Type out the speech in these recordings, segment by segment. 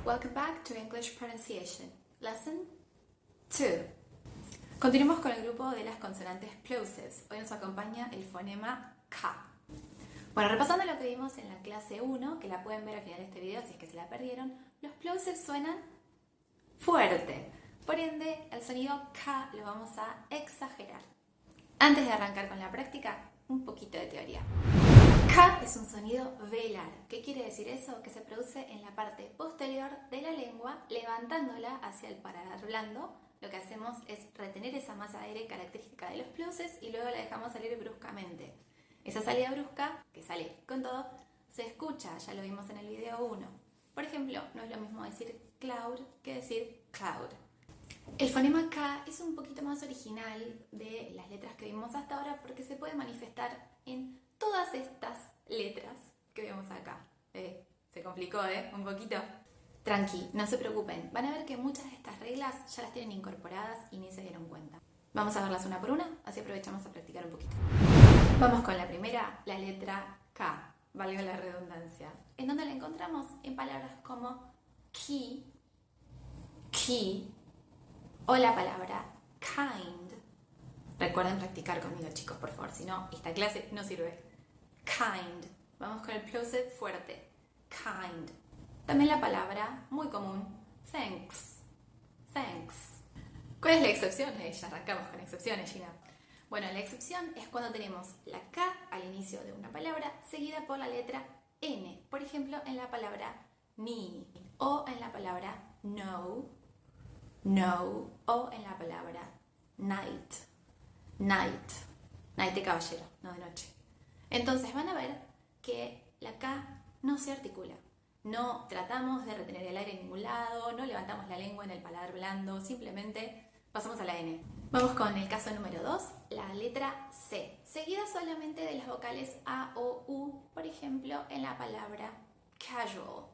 welcome back to English Pronunciation. Lesson 2. Continuemos con el grupo de las consonantes plosives. Hoy nos acompaña el fonema K. Bueno, repasando lo que vimos en la clase 1, que la pueden ver al final de este video si es que se la perdieron, los plosives suenan fuerte. Por ende, el sonido K lo vamos a exagerar. Antes de arrancar con la práctica, un poquito de teoría. K es un sonido velar. ¿Qué quiere decir eso? Que se produce en la parte posterior de la lengua, levantándola hacia el paladar blando. Lo que hacemos es retener esa masa de aire característica de los plosives y luego la dejamos salir bruscamente. Esa salida brusca, que sale con todo, se escucha, ya lo vimos en el video 1. Por ejemplo, no es lo mismo decir cloud que decir cloud. El fonema K es un poquito más original de las letras que vimos hasta ahora porque se puede manifestar en todas estas letras que vemos acá. Se complicó, un poquito. Tranqui, no se preocupen. Van a ver que muchas de estas reglas ya las tienen incorporadas y ni se dieron cuenta. Vamos a verlas una por una, así aprovechamos a practicar un poquito. Vamos con la primera, la letra K, valga la redundancia. ¿En dónde la encontramos? En palabras como key, o la palabra kind. Recuerden practicar conmigo, chicos, por favor, si no, esta clase no sirve. Kind. Vamos con el plosive fuerte. Kind. También la palabra muy común, thanks. Thanks. ¿Cuál es la excepción? Ya arrancamos con excepciones, Gina. Bueno, la excepción es cuando tenemos la K al inicio de una palabra seguida por la letra N. Por ejemplo, en la palabra knee o en la palabra no, o en la palabra night. Night de caballero, no de noche. Entonces van a ver que la K no se articula. No tratamos de retener el aire en ningún lado, no levantamos la lengua en el paladar blando, simplemente pasamos a la N. Vamos con el caso número 2, la letra C, seguida solamente de las vocales A o U, por ejemplo, en la palabra casual,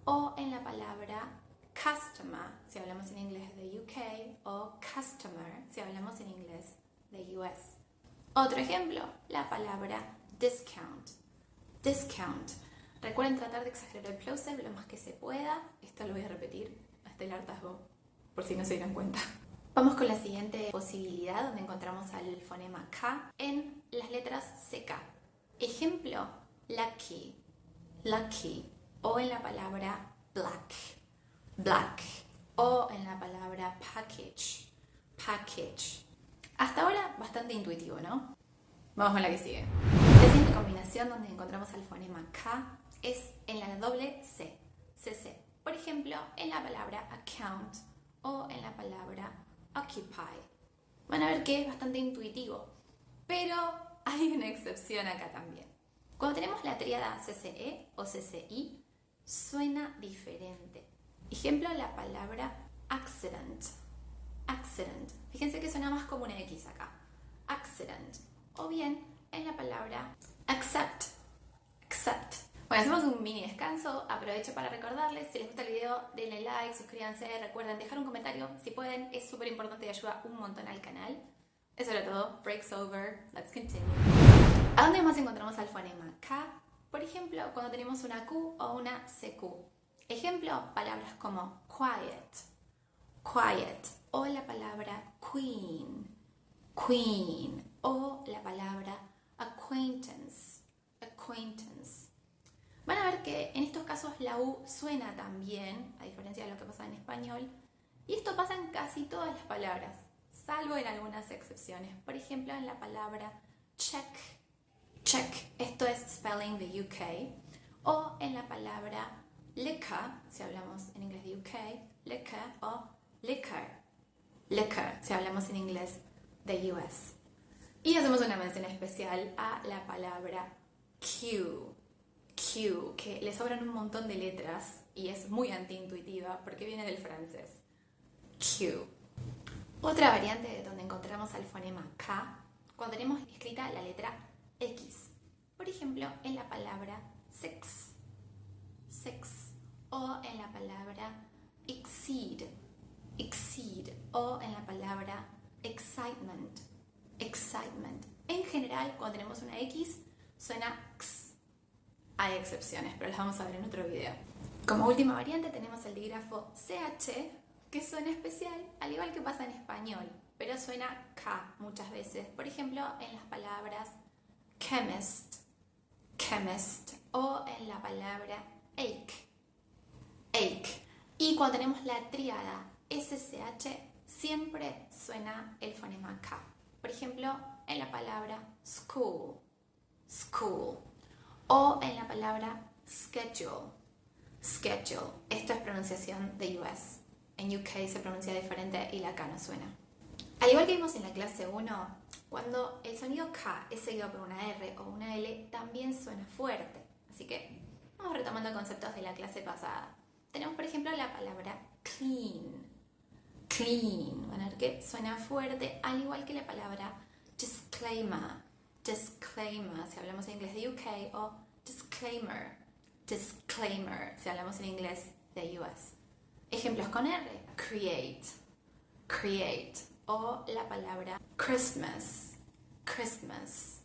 o en la palabra customer, si hablamos en inglés de UK, o customer, si hablamos en inglés de US. Otro ejemplo, la palabra discount. Recuerden tratar de exagerar el plosive lo más que se pueda. Esto lo voy a repetir hasta el hartazgo, por si no se dieron cuenta. Vamos con la siguiente posibilidad, donde encontramos al fonema K en las letras CK. Ejemplo, lucky, o en la palabra black, o en la palabra package. Hasta ahora bastante intuitivo, ¿no? Vamos con la que sigue. La siguiente combinación donde encontramos al fonema K es en la doble C, CC. Por ejemplo, en la palabra account o en la palabra occupy. Van a ver que es bastante intuitivo, pero hay una excepción acá también. Cuando tenemos la tríada CCE o CCI, suena diferente. Ejemplo, la palabra accident. Fíjense que suena más como una X acá. Accident. O bien en la palabra accept. Bueno, hacemos un mini descanso. Aprovecho para recordarles, si les gusta el video, denle like, suscríbanse, recuerden dejar un comentario. Si pueden, es súper importante y ayuda un montón al canal. Eso era todo. Breaks over. Let's continue. ¿A dónde más encontramos al fonema K? Por ejemplo, cuando tenemos una Q o una CQ. Ejemplo, palabras como quiet, o la palabra queen, o la palabra acquaintance. Van a ver que en estos casos la U suena también, a diferencia de lo que pasa en español, y esto pasa en casi todas las palabras, salvo en algunas excepciones. Por ejemplo, en la palabra check, esto es spelling de UK, o en la palabra liquor, si hablamos en inglés de UK, liquor, o liquor, si hablamos en inglés de US. Y hacemos una mención especial a la palabra Q, que le sobran un montón de letras y es muy antiintuitiva porque viene del francés. Q. Otra variante de donde encontramos al fonema K, cuando tenemos escrita la letra X. Por ejemplo, en la palabra six, o en la palabra exceed, o en la palabra excitement. En general, cuando tenemos una X, suena X. Hay excepciones, pero las vamos a ver en otro video. Como última variante tenemos el dígrafo CH, que suena especial, al igual que pasa en español, pero suena K muchas veces. Por ejemplo, en las palabras chemist, chemist, o en la palabra ache, ache. Y cuando tenemos la tríada SCH, siempre suena el fonema K. Por ejemplo, en la palabra school, school, o en la palabra schedule, schedule. Esto es pronunciación de US. En UK se pronuncia diferente y la K no suena. Al igual que vimos en la clase 1, cuando el sonido K es seguido por una R o una L, también suena fuerte. Así que vamos retomando conceptos de la clase pasada. Tenemos, por ejemplo, la palabra clean. Clean. Van a ver que suena fuerte, al igual que la palabra disclaimer. Disclaimer, si hablamos en inglés de UK, o disclaimer. Disclaimer, si hablamos en inglés de US. Ejemplos con R. Create. Create. O la palabra Christmas. Christmas.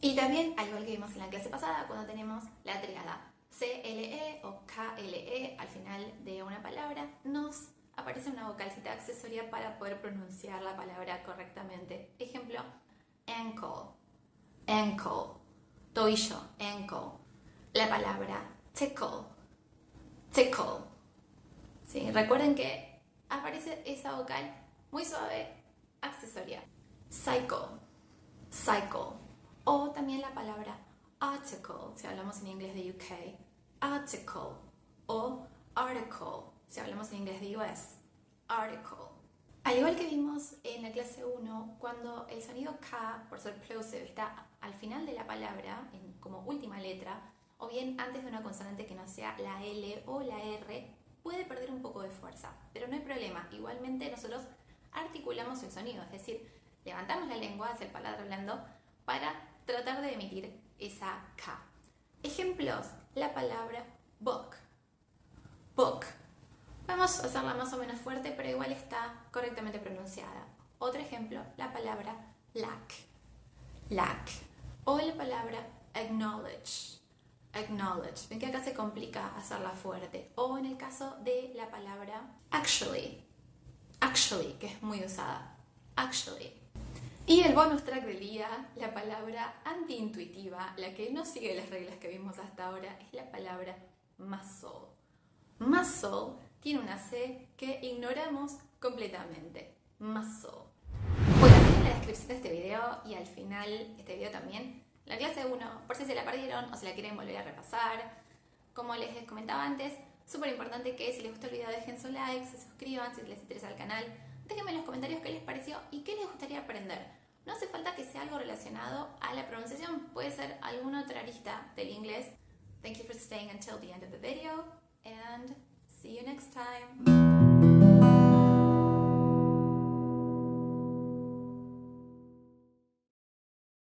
Y también, al igual que vimos en la clase pasada, cuando tenemos la tríada CLE o KLE al final de una palabra, nos aparece una vocalcita accesoria para poder pronunciar la palabra correctamente. Ejemplo, ankle, ankle, tobillo, ankle. La palabra tickle, tickle. ¿Sí? Recuerden que aparece esa vocal muy suave, accesoria. Cycle, cycle. O también la palabra article, si hablamos en inglés de UK, article, o article, si hablamos en inglés de US, article. Al igual que vimos en la clase 1, cuando el sonido K, por ser plosive, está al final de la palabra, como última letra, o bien antes de una consonante que no sea la L o la R, puede perder un poco de fuerza, pero no hay problema. Igualmente nosotros articulamos el sonido, es decir, levantamos la lengua hacia el paladar blando para tratar de emitir esa K. Ejemplos, la palabra book. Book. Vamos a hacerla más o menos fuerte, pero igual está correctamente pronunciada. Otro ejemplo, la palabra lack. Lack. O la palabra acknowledge. Acknowledge. Ven que acá se complica hacerla fuerte. O en el caso de la palabra actually. Actually, que es muy usada. Actually. Y el bonus track del día, la palabra antiintuitiva, la que no sigue las reglas que vimos hasta ahora, es la palabra muscle. Muscle tiene una C que ignoramos completamente. Muscle. Bueno, aquí en la descripción de este video y al final de este video también, la clase 1, por si se la perdieron o se la quieren volver a repasar. Como les comentaba antes, súper importante que si les gustó el video dejen su like, se suscriban si les interesa el canal. Déjenme en los comentarios qué les pareció y qué les gustaría aprender. No hace falta que sea algo relacionado a la pronunciación, puede ser alguna otra arista del inglés. Thank you for staying until the end of the video and see you next time.